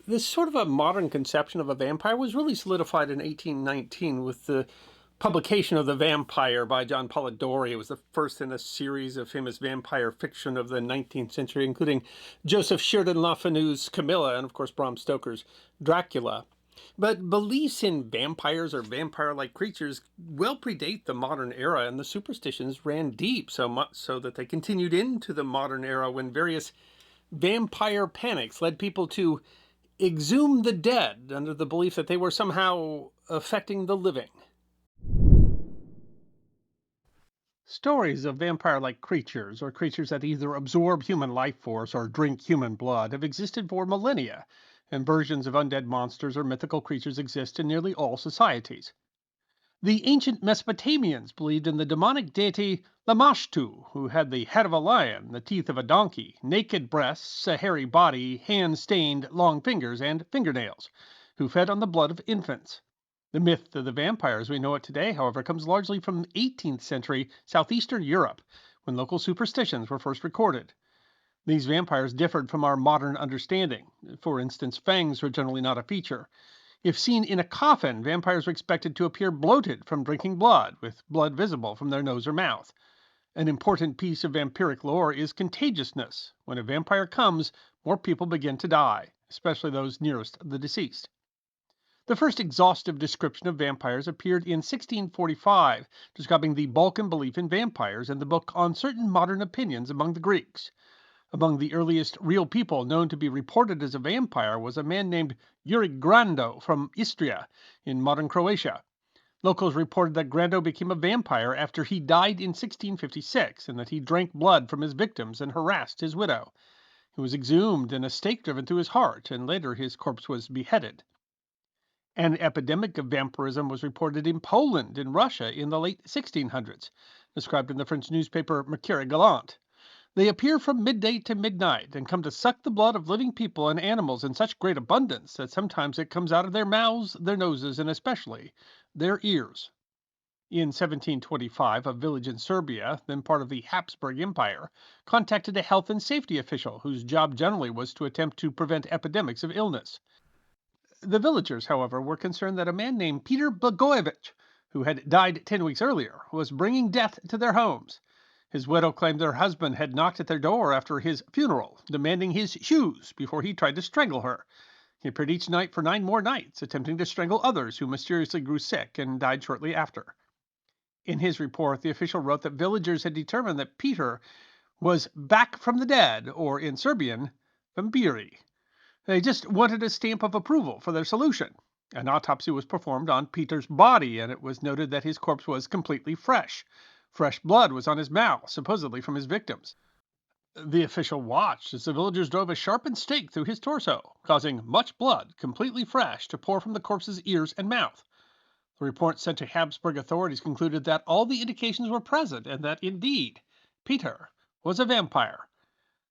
This sort of a modern conception of a vampire was really solidified in 1819 with the publication of The Vampire by John Polidori. It was the first in a series of famous vampire fiction of the 19th century, including Joseph Sheridan Le Fanu's Camilla and, of course, Bram Stoker's Dracula. But beliefs in vampires or vampire-like creatures well predate the modern era, and the superstitions ran deep, so much so that they continued into the modern era when various vampire panics led people to exhume the dead under the belief that they were somehow affecting the living. Stories of vampire like creatures, or creatures that either absorb human life force or drink human blood, have existed for millennia, and versions of undead monsters or mythical creatures exist in nearly all societies. The ancient Mesopotamians believed in the demonic deity Lamashtu, who had the head of a lion, the teeth of a donkey, naked breasts, a hairy body, hand stained, long fingers, and fingernails, who fed on the blood of infants. The myth of the vampire as we know it today, however, comes largely from 18th century southeastern Europe, when local superstitions were first recorded. These vampires differed from our modern understanding. For instance, fangs were generally not a feature. If seen in a coffin, vampires were expected to appear bloated from drinking blood, with blood visible from their nose or mouth. An important piece of vampiric lore is contagiousness. When a vampire comes, more people begin to die, especially those nearest the deceased. The first exhaustive description of vampires appeared in 1645, describing the Balkan belief in vampires and the book On Certain Modern Opinions Among the Greeks. Among the earliest real people known to be reported as a vampire was a man named Yuri Grando from Istria in modern Croatia. Locals reported that Grando became a vampire after he died in 1656 and that he drank blood from his victims and harassed his widow. He was exhumed and a stake driven through his heart, and later his corpse was beheaded. An epidemic of vampirism was reported in Poland and Russia in the late 1600s, described in the French newspaper Mercure Gallant. They appear from midday to midnight and come to suck the blood of living people and animals in such great abundance that sometimes it comes out of their mouths, their noses, and especially their ears. In 1725, a village in Serbia, then part of the Habsburg Empire, contacted a health and safety official whose job generally was to attempt to prevent epidemics of illness. The villagers, however, were concerned that a man named Peter Plogojowitz, who had died 10 weeks earlier, was bringing death to their homes. His widow claimed their husband had knocked at their door after his funeral, demanding his shoes before he tried to strangle her. He appeared each night for 9 more nights, attempting to strangle others who mysteriously grew sick and died shortly after. In his report, the official wrote that villagers had determined that Peter was back from the dead, or in Serbian, vampiri. They just wanted a stamp of approval for their solution. An autopsy was performed on Peter's body, and it was noted that his corpse was completely fresh. Fresh blood was on his mouth, supposedly from his victims. The official watched as the villagers drove a sharpened stake through his torso, causing much blood, completely fresh, to pour from the corpse's ears and mouth. The report sent to Habsburg authorities concluded that all the indications were present and that, indeed, Peter was a vampire.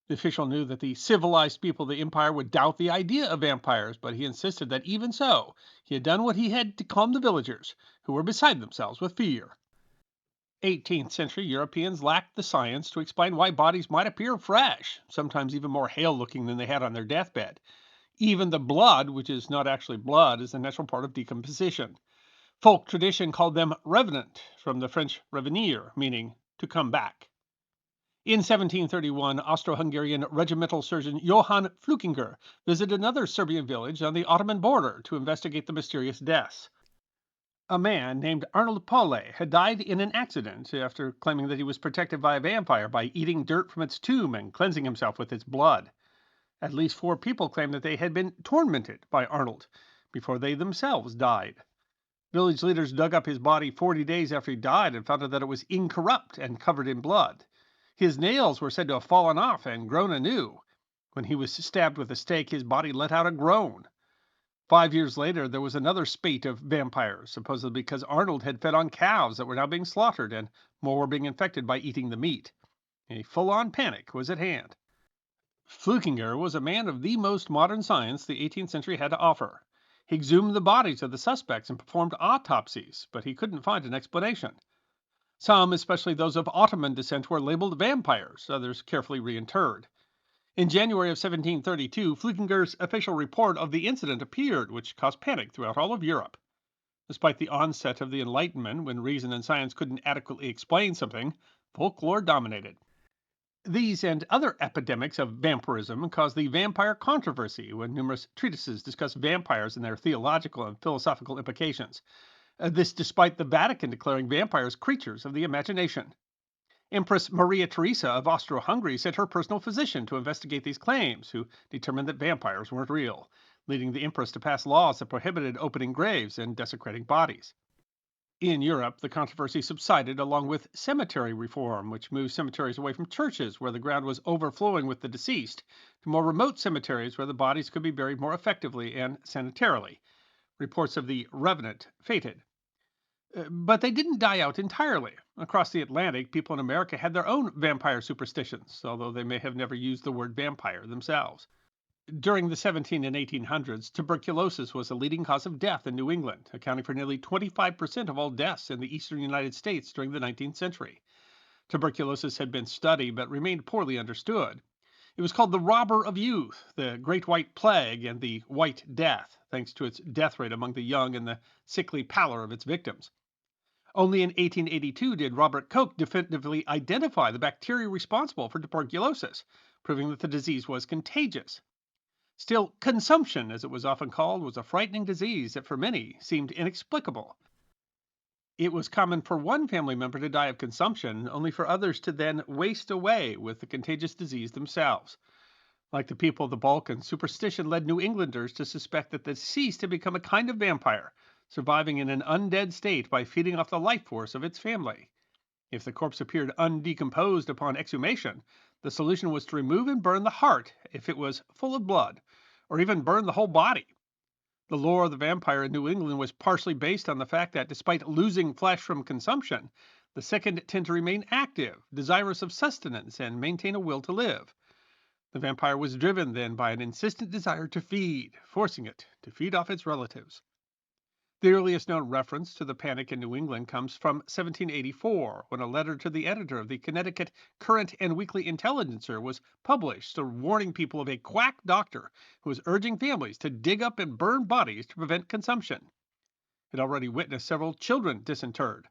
The official knew that the civilized people of the empire would doubt the idea of vampires, but he insisted that even so, he had done what he had to calm the villagers, who were beside themselves with fear. 18th century Europeans lacked the science to explain why bodies might appear fresh, sometimes even more hale looking than they had on their deathbed. Even the blood, which is not actually blood, is a natural part of decomposition. Folk tradition called them revenant, from the French revenir, meaning to come back. In 1731, Austro-Hungarian regimental surgeon Johann Flukinger visited another Serbian village on the Ottoman border to investigate the mysterious deaths. A man named Arnold Paole had died in an accident after claiming that he was protected by a vampire by eating dirt from its tomb and cleansing himself with its blood. At least 4 people claimed that they had been tormented by Arnold before they themselves died. Village leaders dug up his body 40 days after he died and found out that it was incorrupt and covered in blood. His nails were said to have fallen off and grown anew. When he was stabbed with a stake, his body let out a groan. 5 years later, there was another spate of vampires, supposedly because Arnold had fed on calves that were now being slaughtered and more were being infected by eating the meat. A full-on panic was at hand. Flukinger was a man of the most modern science the 18th century had to offer. He exhumed the bodies of the suspects and performed autopsies, but he couldn't find an explanation. Some, especially those of Ottoman descent, were labeled vampires, others carefully reinterred. In January of 1732, Flickinger's official report of the incident appeared, which caused panic throughout all of Europe. Despite the onset of the Enlightenment, when reason and science couldn't adequately explain something, folklore dominated. These and other epidemics of vampirism caused the vampire controversy, when numerous treatises discuss vampires and their theological and philosophical implications. This despite the Vatican declaring vampires creatures of the imagination. Empress Maria Theresa of Austro-Hungary sent her personal physician to investigate these claims, who determined that vampires weren't real, leading the empress to pass laws that prohibited opening graves and desecrating bodies. In Europe, the controversy subsided along with cemetery reform, which moved cemeteries away from churches where the ground was overflowing with the deceased to more remote cemeteries where the bodies could be buried more effectively and sanitarily. Reports of the Revenant faded. But they didn't die out entirely. Across the Atlantic, people in America had their own vampire superstitions, although they may have never used the word vampire themselves. During the 17 and 1800s, tuberculosis was the leading cause of death in New England, accounting for nearly 25% of all deaths in the eastern United States during the 19th century. Tuberculosis had been studied but remained poorly understood. It was called the robber of youth, the Great White Plague, and the White Death, thanks to its death rate among the young and the sickly pallor of its victims. Only in 1882 did Robert Koch definitively identify the bacteria responsible for tuberculosis, proving that the disease was contagious. Still, consumption, as it was often called, was a frightening disease that for many seemed inexplicable. It was common for one family member to die of consumption, only for others to then waste away with the contagious disease themselves. Like the people of the Balkans, superstition led New Englanders to suspect that the deceased had become a kind of vampire, surviving in an undead state by feeding off the life force of its family. If the corpse appeared undecomposed upon exhumation, the solution was to remove and burn the heart if it was full of blood, or even burn the whole body. The lore of the vampire in New England was partially based on the fact that, despite losing flesh from consumption, the second tend to remain active, desirous of sustenance, and maintain a will to live. The vampire was driven then by an insistent desire to feed, forcing it to feed off its relatives. The earliest known reference to the panic in New England comes from 1784, when a letter to the editor of the Connecticut Current and Weekly Intelligencer was published, warning people of a quack doctor who was urging families to dig up and burn bodies to prevent consumption. It already witnessed several children disinterred.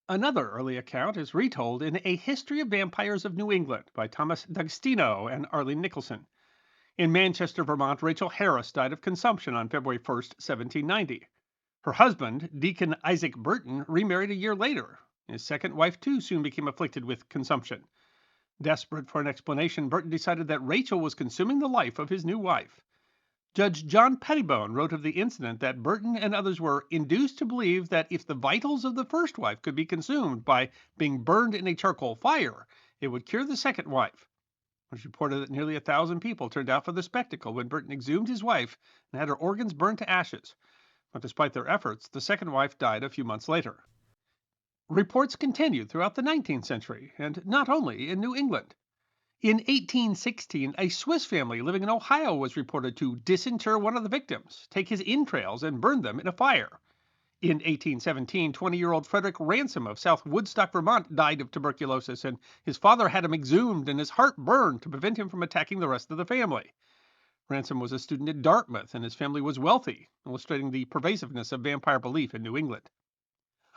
Another early account is retold in A History of Vampires of New England by Thomas D'Agostino and Arlene Nicholson. In Manchester, Vermont, Rachel Harris died of consumption on February 1st, 1790. Her husband, Deacon Isaac Burton, remarried a year later. His second wife, too, soon became afflicted with consumption. Desperate for an explanation, Burton decided that Rachel was consuming the life of his new wife. Judge John Pettibone wrote of the incident that Burton and others were induced to believe that if the vitals of the first wife could be consumed by being burned in a charcoal fire, it would cure the second wife. It was reported that nearly 1,000 people turned out for the spectacle when Burton exhumed his wife and had her organs burned to ashes. But despite their efforts, the second wife died a few months later. Reports continued throughout the 19th century, and not only in New England. In 1816, a Swiss family living in Ohio was reported to disinter one of the victims, take his entrails, and burn them in a fire. In 1817, 20-year-old Frederick Ransom of South Woodstock, Vermont, died of tuberculosis, and his father had him exhumed and his heart burned to prevent him from attacking the rest of the family. Ransom was a student at Dartmouth, and his family was wealthy, illustrating the pervasiveness of vampire belief in New England.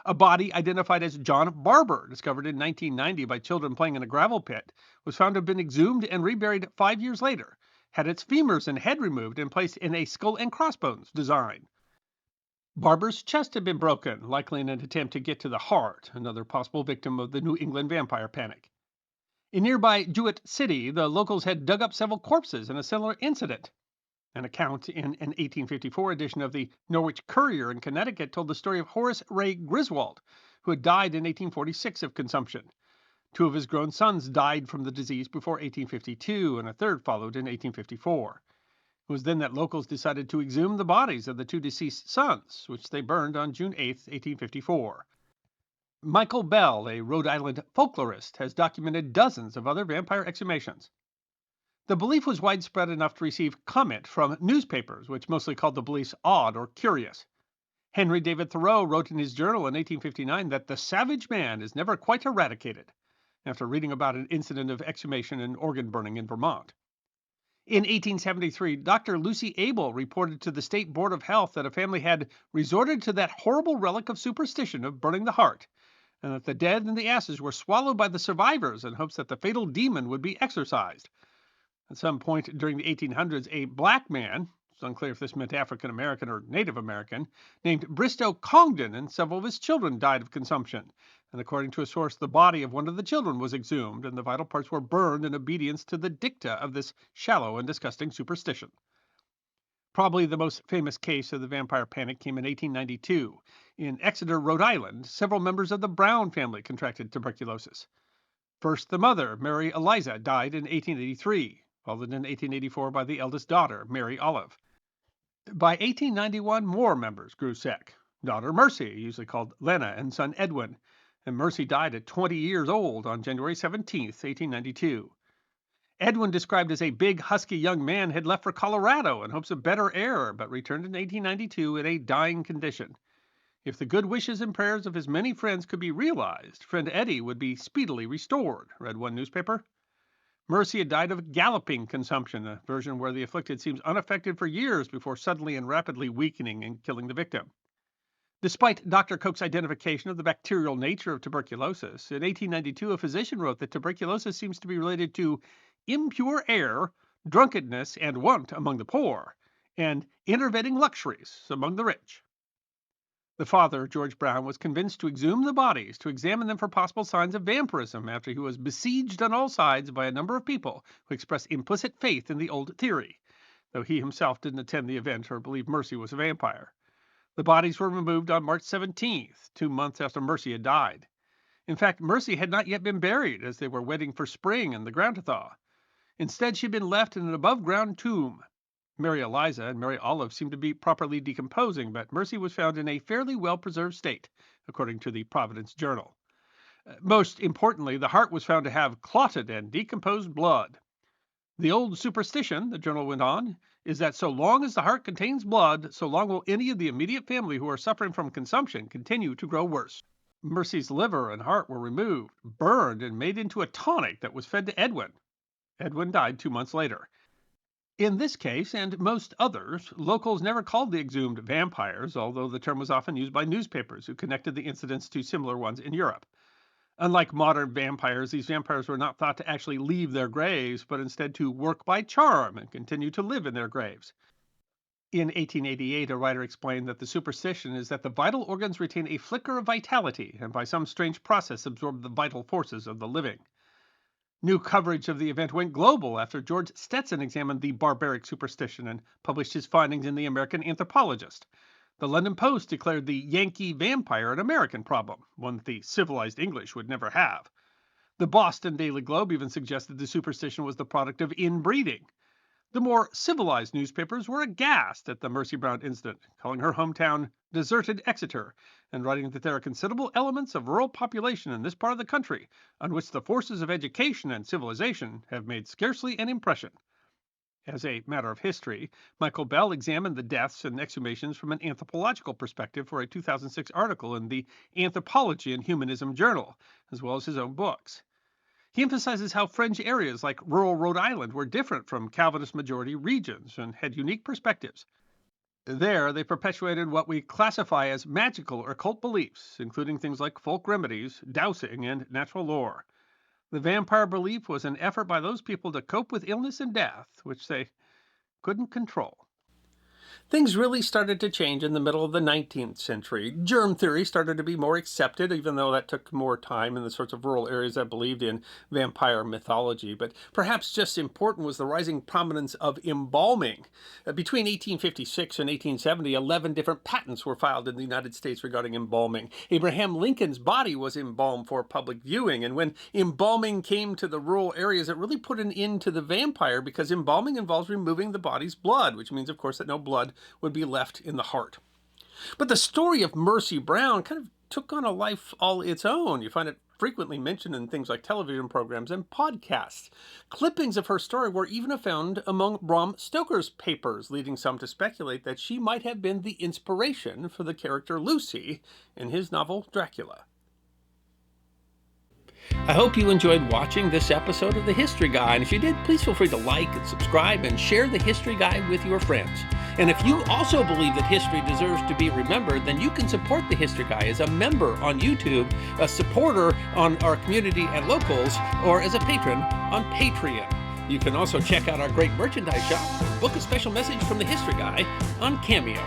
A body identified as John Barber, discovered in 1990 by children playing in a gravel pit, was found to have been exhumed and reburied 5 years later, had its femurs and head removed and placed in a skull and crossbones design. Barber's chest had been broken, likely in an attempt to get to the heart, another possible victim of the New England vampire panic. In nearby Jewett City, the locals had dug up several corpses in a similar incident. An account in an 1854 edition of the Norwich Courier in Connecticut told the story of Horace Ray Griswold, who had died in 1846 of consumption. Two of his grown sons died from the disease before 1852, and a third followed in 1854. It was then that locals decided to exhume the bodies of the two deceased sons, which they burned on June 8, 1854. Michael Bell, a Rhode Island folklorist, has documented dozens of other vampire exhumations. The belief was widespread enough to receive comment from newspapers, which mostly called the beliefs odd or curious. Henry David Thoreau wrote in his journal in 1859 that the savage man is never quite eradicated, after reading about an incident of exhumation and organ burning in Vermont. In 1873, Dr. Lucy Abel reported to the State Board of Health that a family had resorted to that horrible relic of superstition of burning the heart, and that the dead and the ashes were swallowed by the survivors in hopes that the fatal demon would be exorcised. At some point during the 1800s, a black man, it's unclear if this meant African American or Native American, named Bristow Congdon and several of his children died of consumption. And according to a source, the body of one of the children was exhumed and the vital parts were burned in obedience to the dicta of this shallow and disgusting superstition. Probably the most famous case of the vampire panic came in 1892. In Exeter, Rhode Island, several members of the Brown family contracted tuberculosis. First, the mother, Mary Eliza, died in 1883, followed in 1884 by the eldest daughter, Mary Olive. By 1891, more members grew sick. Daughter Mercy, usually called Lena, and son Edwin. And Mercy died at 20 years old on January 17, 1892. Edwin, described as a big, husky young man, had left for Colorado in hopes of better air, but returned in 1892 in a dying condition. If the good wishes and prayers of his many friends could be realized, friend Eddie would be speedily restored, read one newspaper. Mercy had died of galloping consumption, a version where the afflicted seems unaffected for years before suddenly and rapidly weakening and killing the victim. Despite Dr. Koch's identification of the bacterial nature of tuberculosis, in 1892 a physician wrote that tuberculosis seems to be related to impure air, drunkenness and want among the poor, and enervating luxuries among the rich. The father, George Brown, was convinced to exhume the bodies to examine them for possible signs of vampirism after he was besieged on all sides by a number of people who expressed implicit faith in the old theory, though he himself didn't attend the event or believe Mercy was a vampire. The bodies were removed on March 17th, 2 months after Mercy had died. In fact, Mercy had not yet been buried, as they were waiting for spring and the ground to thaw. Instead, she had been left in an above-ground tomb. Mary Eliza and Mary Olive seemed to be properly decomposing, but Mercy was found in a fairly well-preserved state, according to the Providence Journal. Most importantly, the heart was found to have clotted and decomposed blood. The old superstition, the journal went on, is that so long as the heart contains blood, so long will any of the immediate family who are suffering from consumption continue to grow worse. Mercy's liver and heart were removed, burned, and made into a tonic that was fed to Edwin. Edwin died 2 months later. In this case, and most others, locals never called the exhumed vampires, although the term was often used by newspapers who connected the incidents to similar ones in Europe. Unlike modern vampires, these vampires were not thought to actually leave their graves, but instead to work by charm and continue to live in their graves. In 1888, a writer explained that the superstition is that the vital organs retain a flicker of vitality and by some strange process absorb the vital forces of the living. New coverage of the event went global after George Stetson examined the barbaric superstition and published his findings in the American Anthropologist. The London Post declared the Yankee vampire an American problem, one that the civilized English would never have. The Boston Daily Globe even suggested the superstition was the product of inbreeding. The more civilized newspapers were aghast at the Mercy Brown incident, calling her hometown deserted Exeter, and writing that there are considerable elements of rural population in this part of the country on which the forces of education and civilization have made scarcely an impression. As a matter of history, Michael Bell examined the deaths and exhumations from an anthropological perspective for a 2006 article in the Anthropology and Humanism journal, as well as his own books. He emphasizes how fringe areas like rural Rhode Island were different from Calvinist majority regions and had unique perspectives. There, they perpetuated what we classify as magical or occult beliefs, including things like folk remedies, dowsing, and natural lore. The vampire belief was an effort by those people to cope with illness and death, which they couldn't control. Things really started to change in the middle of the 19th century. Germ theory started to be more accepted, even though that took more time in the sorts of rural areas that believed in vampire mythology. But perhaps just as important was the rising prominence of embalming. Between 1856 and 1870, 11 different patents were filed in the United States regarding embalming. Abraham Lincoln's body was embalmed for public viewing, and when embalming came to the rural areas, it really put an end to the vampire because embalming involves removing the body's blood, which means, of course, that no blood would be left in the heart. But the story of Mercy Brown kind of took on a life all its own. You find it frequently mentioned in things like television programs and podcasts. Clippings of her story were even found among Bram Stoker's papers, leading some to speculate that she might have been the inspiration for the character Lucy in his novel Dracula. I hope you enjoyed watching this episode of The History Guy, and if you did, please feel free to like and subscribe and share The History Guy with your friends. And if you also believe that history deserves to be remembered, then you can support The History Guy as a member on YouTube, a supporter on our community at Locals, or as a patron on Patreon. You can also check out our great merchandise shop or book a special message from The History Guy on Cameo.